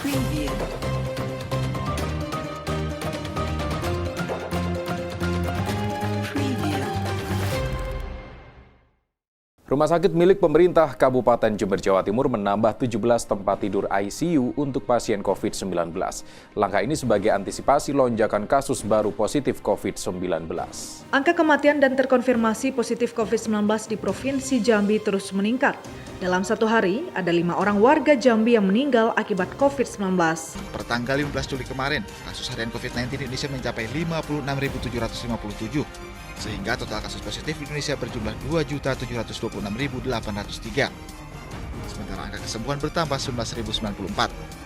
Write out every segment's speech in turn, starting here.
Preview. Preview. Rumah sakit milik pemerintah Kabupaten Jember, Jawa Timur menambah 17 tempat tidur ICU untuk pasien COVID-19. Langkah ini sebagai antisipasi lonjakan kasus baru positif COVID-19. Angka kematian dan terkonfirmasi positif COVID-19 di Provinsi Jambi terus meningkat. Dalam satu hari, ada 5 orang warga Jambi yang meninggal akibat COVID-19. Pertanggal 15 Juli kemarin, kasus harian COVID-19 di Indonesia mencapai 56.757, sehingga total kasus positif di Indonesia berjumlah 2.726.803. Sementara angka kesembuhan bertambah 19.094.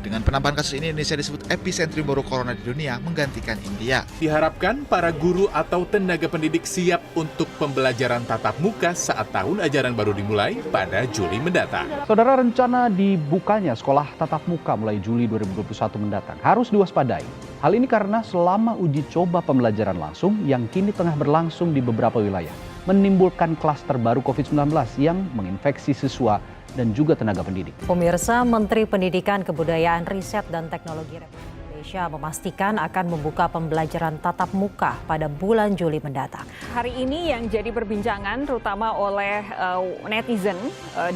Dengan penambahan kasus ini, Indonesia disebut epicentrum baru corona di dunia, menggantikan India. Diharapkan para guru atau tenaga pendidik siap untuk pembelajaran tatap muka saat tahun ajaran baru dimulai pada Juli mendatang. Saudara, rencana dibukanya sekolah tatap muka mulai Juli 2021 mendatang harus diwaspadai. Hal ini karena selama uji coba pembelajaran langsung yang kini tengah berlangsung di beberapa wilayah, menimbulkan klaster baru COVID-19 yang menginfeksi siswa dan juga tenaga pendidik. Pemirsa, Menteri Pendidikan, Kebudayaan, Riset, dan Teknologi Republik Indonesia memastikan akan membuka pembelajaran tatap muka pada bulan Juli mendatang. Hari ini yang jadi perbincangan terutama oleh netizen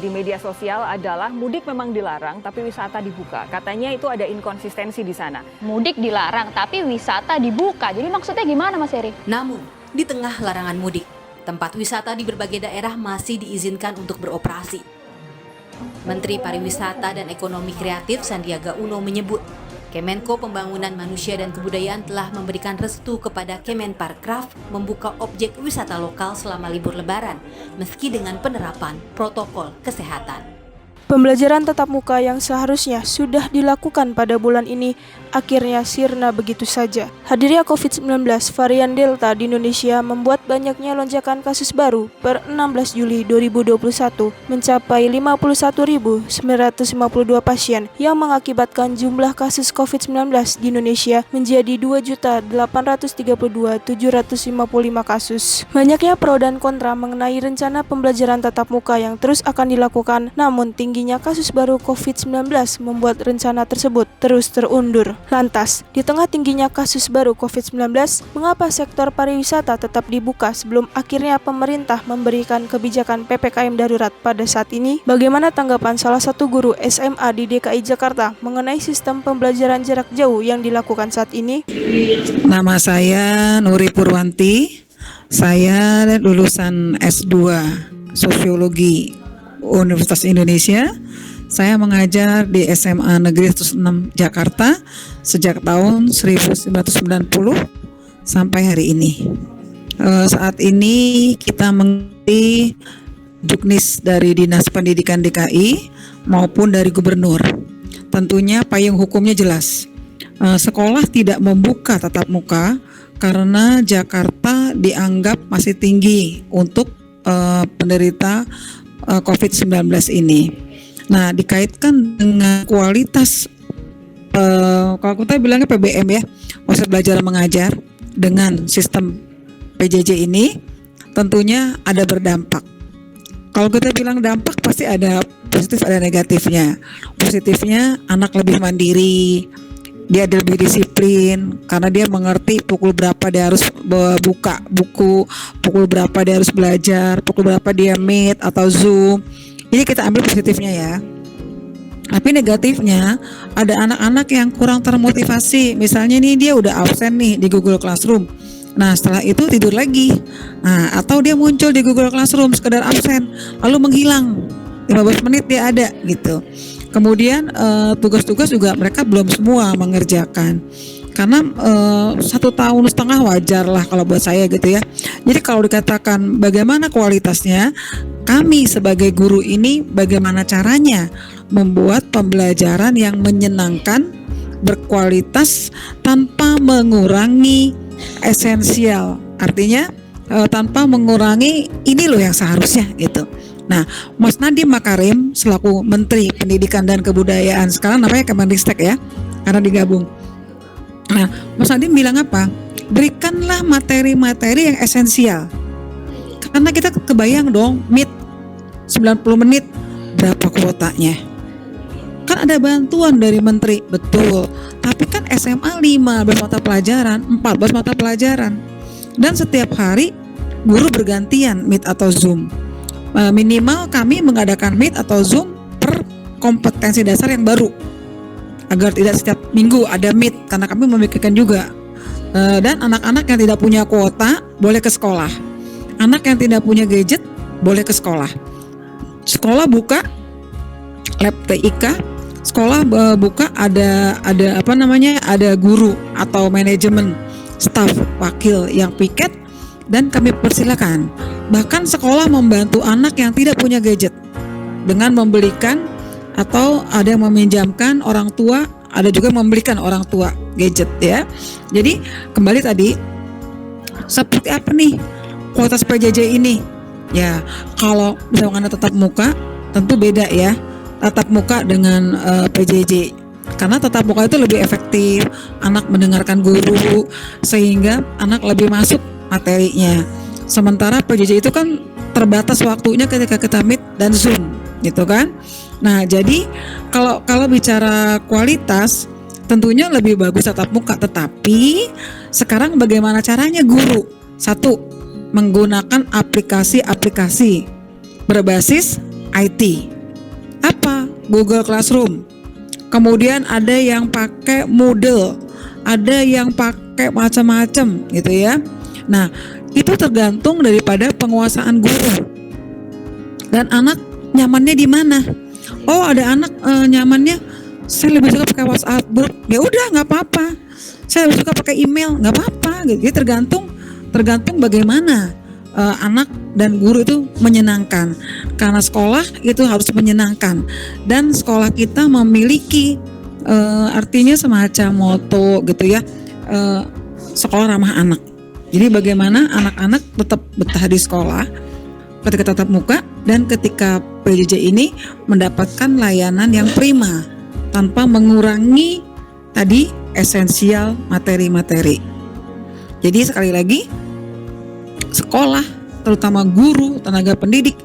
di media sosial adalah mudik memang dilarang tapi wisata dibuka. Katanya itu ada inkonsistensi di sana. Mudik dilarang tapi wisata dibuka. Jadi maksudnya gimana, Mas Heri? Namun, di tengah larangan mudik, tempat wisata di berbagai daerah masih diizinkan untuk beroperasi. Menteri Pariwisata dan Ekonomi Kreatif Sandiaga Uno menyebut, Kemenko Pembangunan Manusia dan Kebudayaan telah memberikan restu kepada Kemenparkraf membuka objek wisata lokal selama libur Lebaran, meski dengan penerapan protokol kesehatan. Pembelajaran tatap muka yang seharusnya sudah dilakukan pada bulan ini akhirnya sirna begitu saja. Hadirnya COVID-19 varian Delta di Indonesia membuat banyaknya lonjakan kasus baru per 16 Juli 2021 mencapai 51.952 pasien yang mengakibatkan jumlah kasus COVID-19 di Indonesia menjadi 2.832.755 kasus. Banyaknya pro dan kontra mengenai rencana pembelajaran tatap muka yang terus akan dilakukan, namun tingginya kasus baru COVID-19 membuat rencana tersebut terus terundur. Lantas, di tengah tingginya kasus baru COVID-19, mengapa sektor pariwisata tetap dibuka sebelum akhirnya pemerintah memberikan kebijakan PPKM darurat pada saat ini? Bagaimana tanggapan salah satu guru SMA di DKI Jakarta mengenai sistem pembelajaran jarak jauh yang dilakukan saat ini? Nama saya Nuri Purwanti, saya lulusan S2 Sosiologi Universitas Indonesia. Saya mengajar di SMA Negeri 106 Jakarta sejak tahun 1990 sampai hari ini. Saat ini kita mengikuti juknis dari Dinas Pendidikan DKI maupun dari Gubernur. Tentunya payung hukumnya jelas. Sekolah tidak membuka tatap muka karena Jakarta dianggap masih tinggi untuk penderita COVID-19 ini. Nah, dikaitkan dengan kualitas, kalau kita bilangnya PBM ya, proses belajar mengajar dengan sistem PJJ ini, tentunya ada berdampak. Kalau kita bilang dampak pasti ada positif, ada negatifnya. Positifnya anak lebih mandiri, dia lebih disiplin karena dia mengerti pukul berapa dia harus buka buku, pukul berapa dia harus belajar, pukul berapa dia meet atau Zoom. Ini kita ambil positifnya ya. Tapi negatifnya ada anak-anak yang kurang termotivasi. Misalnya nih dia udah absen nih di Google Classroom. Nah setelah itu tidur lagi. Nah, atau dia muncul di Google Classroom sekedar absen lalu menghilang 15 menit dia ada gitu. Kemudian tugas-tugas juga mereka belum semua mengerjakan. Karena 1,5 tahun wajar lah kalau buat saya gitu ya. Jadi kalau dikatakan bagaimana kualitasnya, kami sebagai guru ini bagaimana caranya membuat pembelajaran yang menyenangkan, berkualitas tanpa mengurangi esensial. Artinya tanpa mengurangi ini loh yang seharusnya gitu. Nah, Mas Nadiem Makarim selaku Menteri Pendidikan dan Kebudayaan, sekarang namanya Kemendiktek ya, karena digabung. Nah, Mas Nadiem bilang apa? Berikanlah materi-materi yang esensial. Karena kita kebayang dong, meet 90 menit berapa kuotanya? Kan ada bantuan dari menteri, betul. Tapi kan SMA 15 mata pelajaran, 14 mata pelajaran. Dan setiap hari guru bergantian Meet atau Zoom. Minimal kami mengadakan Meet atau Zoom per kompetensi dasar yang baru. Agar tidak setiap minggu ada Meet, karena kami memikirkan juga. Dan anak-anak yang tidak punya kuota boleh ke sekolah. Anak yang tidak punya gadget boleh ke sekolah. Sekolah buka lab TIK, sekolah buka ada guru atau manajemen staf wakil yang piket, dan kami persilakan. Bahkan sekolah membantu anak yang tidak punya gadget dengan membelikan atau ada yang meminjamkan orang tua, ada juga membelikan orang tua gadget ya. Jadi kembali tadi, seperti apa nih kualitas PJJ ini? Ya, kalau misalnya tetap muka tentu beda ya, tatap muka dengan PJJ. Karena tatap muka itu lebih efektif, anak mendengarkan guru sehingga anak lebih masuk materinya. Sementara PJJ itu kan terbatas waktunya ketika kita Meet dan Zoom, gitu kan? Nah, jadi kalau bicara kualitas tentunya lebih bagus tatap muka, tetapi sekarang bagaimana caranya guru? Satu, menggunakan aplikasi-aplikasi berbasis IT. Apa? Google Classroom. Kemudian ada yang pakai Moodle, ada yang pakai macam-macam gitu ya. Nah, itu tergantung daripada penguasaan guru. Dan anak nyamannya di mana? Oh, ada anak nyamannya saya lebih suka pakai WhatsApp group. Ya udah, nggak apa-apa. Saya lebih suka pakai email, nggak apa-apa. Jadi tergantung bagaimana anak dan guru itu menyenangkan. Karena sekolah itu harus menyenangkan, dan sekolah kita memiliki artinya semacam moto gitu ya, sekolah ramah anak. Jadi bagaimana anak-anak tetap betah di sekolah ketika tatap muka, dan ketika PJJ ini mendapatkan layanan yang prima tanpa mengurangi tadi esensial materi-materi. Jadi sekali lagi, sekolah, terutama guru, tenaga pendidik,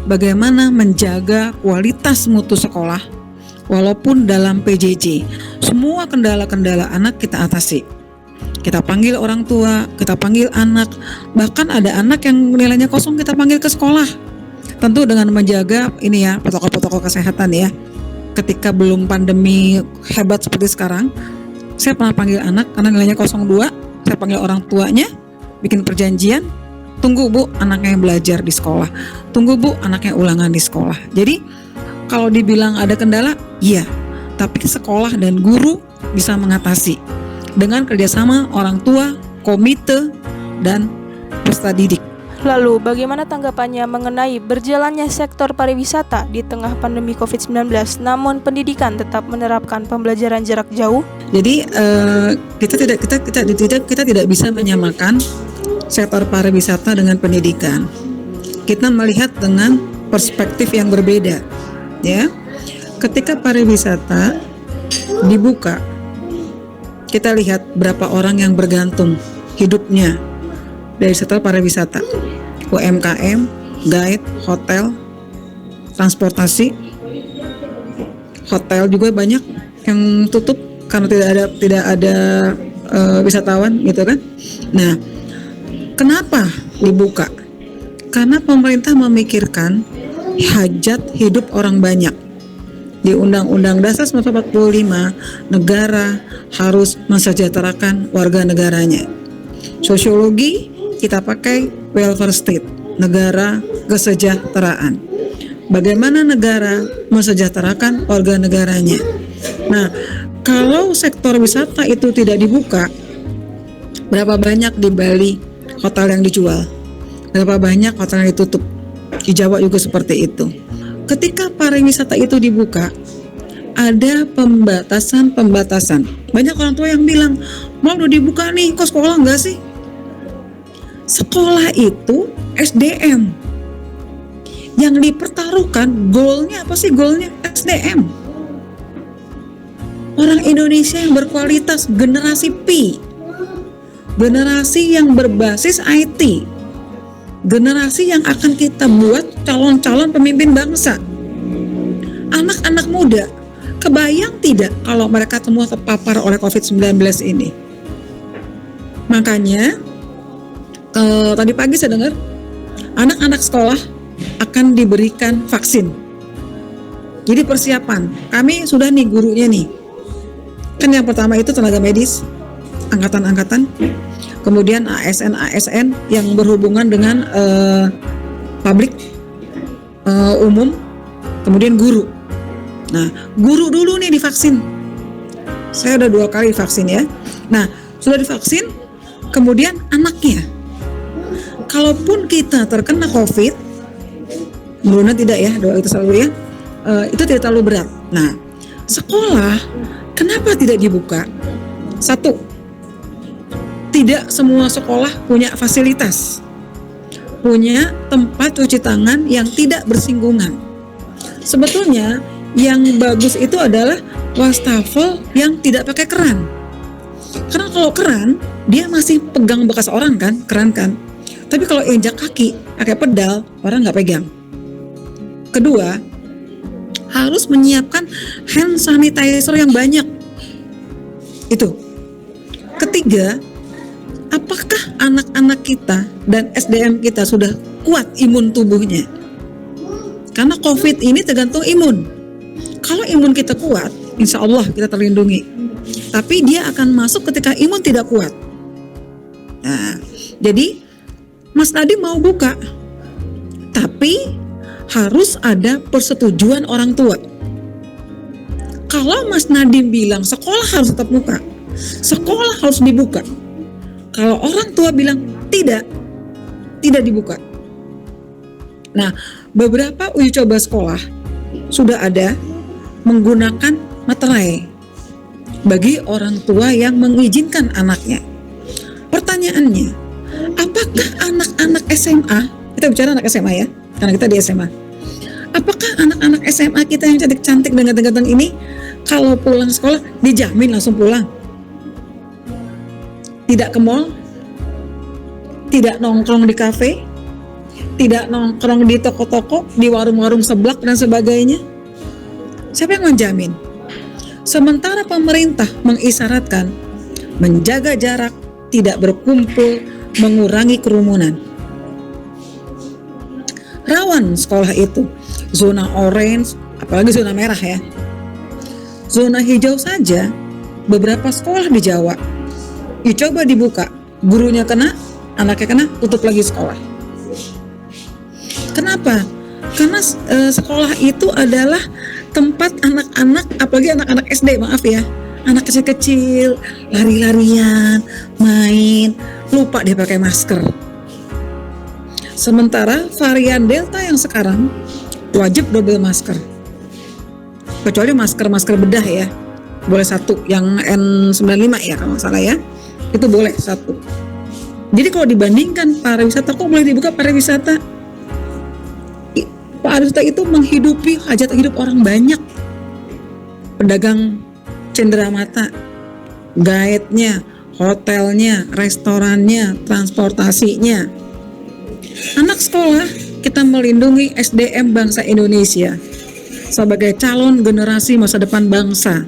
bagaimana menjaga kualitas mutu sekolah walaupun dalam PJJ. Semua kendala-kendala anak kita atasi. Kita panggil orang tua, kita panggil anak, bahkan ada anak yang nilainya kosong kita panggil ke sekolah. Tentu dengan menjaga ini ya, protokol-protokol kesehatan ya. Ketika belum pandemi hebat seperti sekarang, saya pernah panggil anak karena nilainya 02, saya panggil orang tuanya, bikin perjanjian, tunggu Bu anaknya yang belajar di sekolah, tunggu Bu anaknya ulangan di sekolah. Jadi kalau dibilang ada kendala, iya, tapi sekolah dan guru bisa mengatasi dengan kerjasama orang tua, komite, dan peserta didik. Lalu, bagaimana tanggapannya mengenai berjalannya sektor pariwisata di tengah pandemi COVID-19, namun pendidikan tetap menerapkan pembelajaran jarak jauh? Jadi kita tidak bisa menyamakan sektor pariwisata dengan pendidikan. Kita melihat dengan perspektif yang berbeda, ya. Ketika pariwisata dibuka, kita lihat berapa orang yang bergantung hidupnya dari sektor pariwisata, UMKM, guide, hotel, transportasi. Hotel juga banyak yang tutup karena tidak ada wisatawan, gitu kan. Nah, kenapa dibuka? Karena pemerintah memikirkan hajat hidup orang banyak. Di Undang-Undang Dasar 1945, negara harus mensejahterakan warga negaranya. Sosiologi kita pakai welfare state, negara kesejahteraan. Bagaimana negara mensejahterakan warga negaranya? Nah, kalau sektor wisata itu tidak dibuka, berapa banyak di Bali hotel yang dijual? Berapa banyak hotel yang ditutup? Di Jawa juga seperti itu. Ketika pariwisata itu dibuka, ada pembatasan. Banyak orang tua yang bilang, mau udah dibuka nih, kok sekolah enggak sih? Sekolah itu SDM. Yang dipertaruhkan, goalnya apa sih goalnya? SDM. Orang Indonesia yang berkualitas, generasi P. Generasi yang berbasis IT. Generasi yang akan kita buat calon-calon pemimpin bangsa. Anak-anak muda, Kebayang tidak kalau mereka semua terpapar oleh COVID-19 ini? Makanya tadi pagi saya dengar anak-anak sekolah akan diberikan vaksin. Jadi persiapan, kami sudah nih gurunya nih. Kan yang pertama itu tenaga medis, angkatan-angkatan, kemudian ASN yang berhubungan dengan publik umum, kemudian guru. Nah, guru dulu nih divaksin. Saya udah 2 kali vaksin ya. Nah, sudah divaksin, kemudian anaknya. Kalaupun kita terkena COVID, mudah-mudahan tidak ya, doa itu selalu ya, itu tidak terlalu berat. Nah, sekolah kenapa tidak dibuka? 1, tidak semua sekolah punya fasilitas, punya tempat cuci tangan yang tidak bersinggungan. Sebetulnya yang bagus itu adalah wastafel yang tidak pakai keran. Karena kalau keran, dia masih pegang bekas orang kan, keran kan. Tapi kalau injak kaki, pakai pedal, orang nggak pegang. Kedua, harus menyiapkan hand sanitizer yang banyak. Itu. Ketiga, apakah anak-anak kita dan SDM kita sudah kuat imun tubuhnya? Karena COVID ini tergantung imun. Kalau imun kita kuat, insya Allah kita terlindungi. Tapi dia akan masuk ketika imun tidak kuat. Nah, jadi Mas Nadiem mau buka, tapi harus ada persetujuan orang tua. Kalau Mas Nadiem bilang sekolah harus tetap buka, sekolah harus dibuka. Kalau orang tua bilang tidak dibuka. Nah, beberapa uji coba sekolah sudah ada menggunakan materai bagi orang tua yang mengizinkan anaknya. Pertanyaannya, apakah anak-anak SMA, kita bicara anak SMA ya, karena kita di SMA, apakah anak-anak SMA kita yang cantik-cantik dan ganteng-ganteng ini kalau pulang sekolah dijamin langsung pulang? Tidak ke mall, tidak nongkrong di kafe, tidak nongkrong di toko-toko, di warung-warung seblak dan sebagainya? Siapa yang menjamin? Sementara pemerintah mengisyaratkan menjaga jarak, tidak berkumpul, mengurangi kerumunan. Rawan sekolah itu, zona orange, apalagi zona merah ya. Zona hijau saja, beberapa sekolah di Jawa, coba dibuka, gurunya kena, anaknya kena, tutup lagi sekolah. Kenapa? Karena sekolah itu adalah tempat anak-anak, apalagi anak-anak SD, maaf ya, anak kecil-kecil, lari-larian, main, lupa dia pakai masker. Sementara varian Delta yang sekarang wajib double masker, kecuali masker bedah ya, boleh 1, yang N95 ya kalau nggak salah ya, itu boleh 1. Jadi kalau dibandingkan pariwisata, kok boleh dibuka pariwisata? Pariwisata itu menghidupi hajat hidup orang banyak. Pedagang cenderamata, guide-nya, hotelnya, restorannya, transportasinya. Anak sekolah, kita melindungi SDM bangsa Indonesia sebagai calon generasi masa depan bangsa.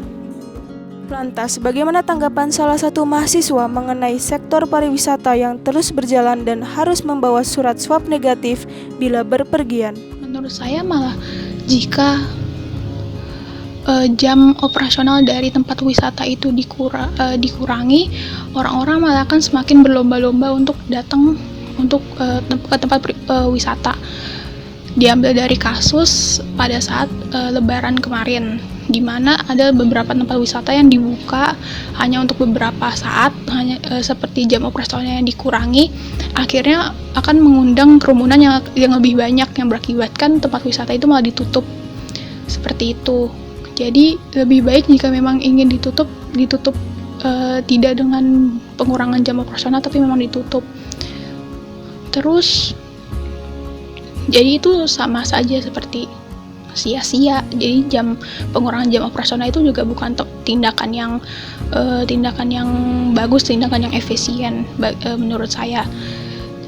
Lantas, bagaimana tanggapan salah satu mahasiswa mengenai sektor pariwisata yang terus berjalan dan harus membawa surat swab negatif bila berpergian? Menurut saya malah jika jam operasional dari tempat wisata itu dikurangi, orang-orang malah akan semakin berlomba-lomba untuk datang ke tempat wisata. Diambil dari kasus pada saat Lebaran kemarin, di mana ada beberapa tempat wisata yang dibuka hanya untuk beberapa saat, hanya seperti jam operasionalnya yang dikurangi, akhirnya akan mengundang kerumunan yang lebih banyak, yang berakibatkan tempat wisata itu malah ditutup. Seperti itu. Jadi lebih baik jika memang ingin ditutup tidak dengan pengurangan jam operasional, tapi memang ditutup. Terus jadi itu sama saja seperti sia-sia. Jadi pengurangan jam operasional itu juga bukan tindakan yang bagus, tindakan yang efisien menurut saya.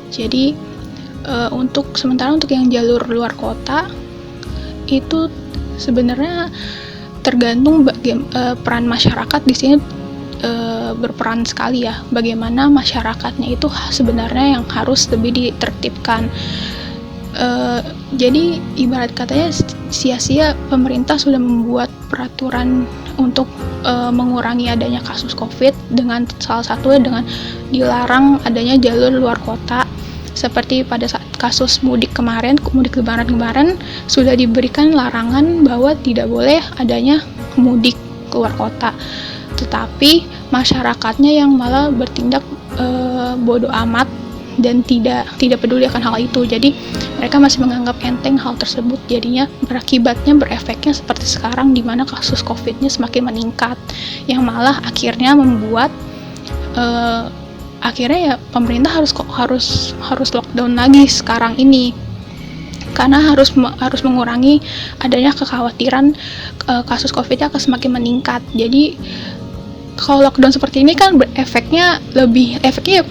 Jadi sementara untuk yang jalur luar kota itu sebenarnya tergantung peran masyarakat di sini berperan sekali ya. Bagaimana masyarakatnya itu sebenarnya yang harus lebih ditertibkan. Jadi ibarat katanya sia-sia pemerintah sudah membuat peraturan untuk mengurangi adanya kasus COVID dengan salah satunya dengan dilarang adanya jalur luar kota. Seperti pada saat kasus mudik lebaran kemarin sudah diberikan larangan bahwa tidak boleh adanya mudik keluar kota. Tetapi masyarakatnya yang malah bertindak bodoh amat dan tidak peduli akan hal itu. Jadi mereka masih menganggap enteng hal tersebut. Jadinya berefeknya seperti sekarang di mana kasus COVID-nya semakin meningkat, yang malah akhirnya membuat akhirnya ya pemerintah harus lockdown lagi sekarang ini, karena harus mengurangi adanya kekhawatiran kasus COVID-nya akan semakin meningkat. Jadi kalau lockdown seperti ini kan efeknya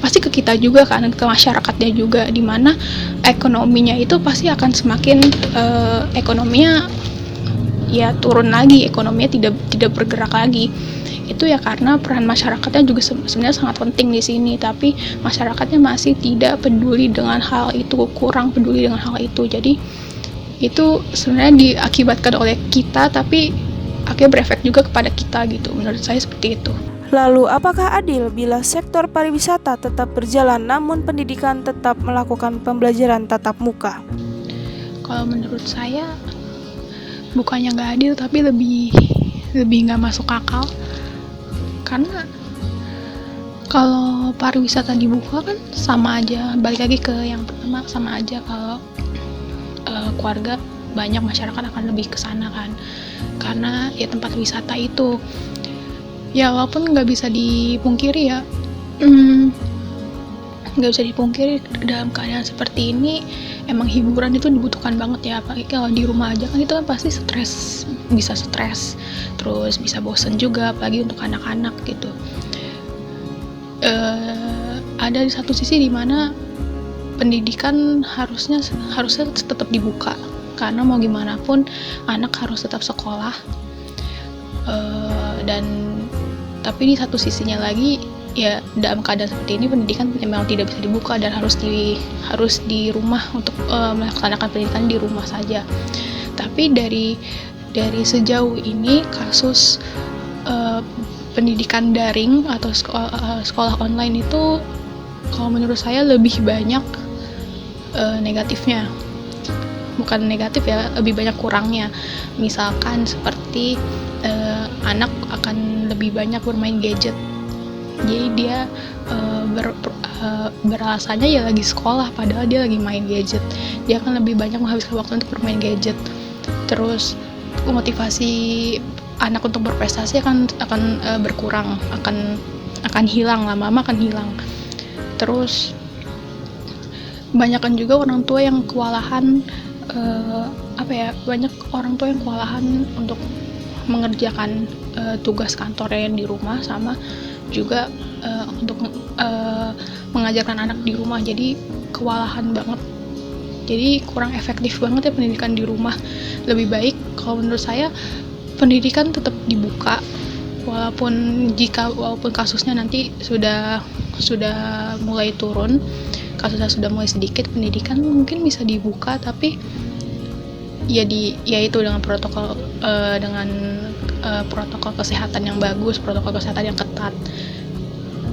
pasti ke kita juga kan, ke masyarakatnya juga, di mana ekonominya itu pasti akan semakin ekonominya ya turun lagi, ekonominya tidak bergerak lagi. Itu ya karena peran masyarakatnya juga sebenarnya sangat penting di sini, tapi masyarakatnya masih tidak peduli dengan hal itu, kurang peduli dengan hal itu. Jadi itu sebenarnya diakibatkan oleh kita, tapi akhirnya berefek juga kepada kita gitu. Menurut saya seperti itu. Lalu, apakah adil bila sektor pariwisata tetap berjalan namun pendidikan tetap melakukan pembelajaran tatap muka? Kalau menurut saya bukannya nggak adil, tapi lebih nggak masuk akal. Karena kalau pariwisata dibuka kan sama aja, balik lagi ke yang pertama, sama aja kalau keluarga banyak, masyarakat akan lebih ke sana kan, karena ya tempat wisata itu ya walaupun nggak bisa dipungkiri ya, nggak bisa dipungkiri dalam keadaan seperti ini emang hiburan itu dibutuhkan banget ya. Apalagi kalau di rumah aja kan itu kan pasti bisa stres, terus bisa bosen juga, apalagi untuk anak-anak gitu. Ada di satu sisi dimana pendidikan harusnya tetap dibuka, karena mau gimana pun anak harus tetap sekolah. Tapi di satu sisinya lagi ya dalam keadaan seperti ini pendidikan memang tidak bisa dibuka dan harus di rumah untuk melaksanakan pendidikan di rumah saja. Tapi dari sejauh ini kasus pendidikan daring atau sekolah online itu kalau menurut saya lebih banyak negatifnya. Bukan negatif ya, lebih banyak kurangnya. Misalkan seperti anak akan lebih banyak bermain gadget. Jadi dia beralasannya ya lagi sekolah, padahal dia lagi main gadget. Dia akan lebih banyak menghabiskan waktu untuk bermain gadget. Terus motivasi anak untuk berprestasi akan berkurang, akan hilang, lama-lama akan hilang. Terus kebanyakan juga orang tua yang kewalahan, banyak orang tua yang kewalahan untuk mengerjakan tugas kantornya yang di rumah, sama juga untuk mengajarkan anak di rumah. Jadi kewalahan banget, jadi kurang efektif banget ya pendidikan di rumah. Lebih baik kalau menurut saya pendidikan tetap dibuka, walaupun kasusnya nanti sudah mulai turun, kasusnya sudah mulai sedikit, pendidikan mungkin bisa dibuka, tapi ya itu dengan protokol protokol kesehatan yang bagus, protokol kesehatan yang ketat,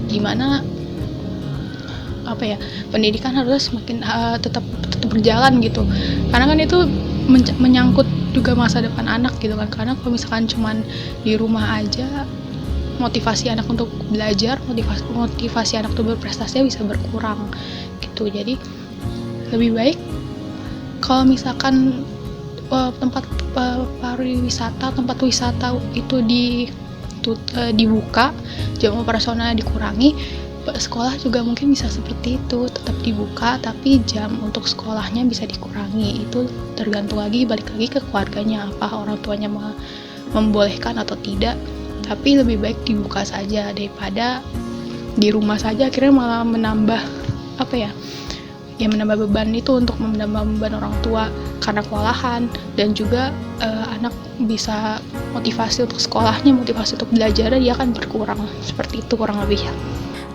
dimana pendidikan harus semakin tetap berjalan gitu, karena kan itu menyangkut juga masa depan anak gitu kan. Karena kalau misalkan cuman di rumah aja, motivasi anak untuk belajar, motivasi anak untuk berprestasi bisa berkurang gitu. Jadi lebih baik kalau misalkan tempat pariwisata, tempat wisata itu dibuka, jam operasionalnya dikurangi. Sekolah juga mungkin bisa seperti itu, tetap dibuka tapi jam untuk sekolahnya bisa dikurangi. Itu tergantung balik lagi ke keluarganya, apa orang tuanya membolehkan atau tidak. Tapi lebih baik dibuka saja daripada di rumah saja akhirnya malah menambah menambah beban itu, untuk menambah beban orang tua. karena kewalahan, dan juga anak bisa motivasi untuk sekolahnya, motivasi untuk belajar dia akan berkurang. Seperti itu kurang lebih ya.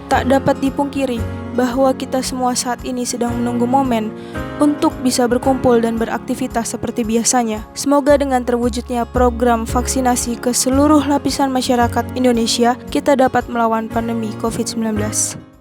Tak dapat dipungkiri bahwa kita semua saat ini sedang menunggu momen untuk bisa berkumpul dan beraktivitas seperti biasanya. Semoga dengan terwujudnya program vaksinasi ke seluruh lapisan masyarakat Indonesia, kita dapat melawan pandemi COVID-19.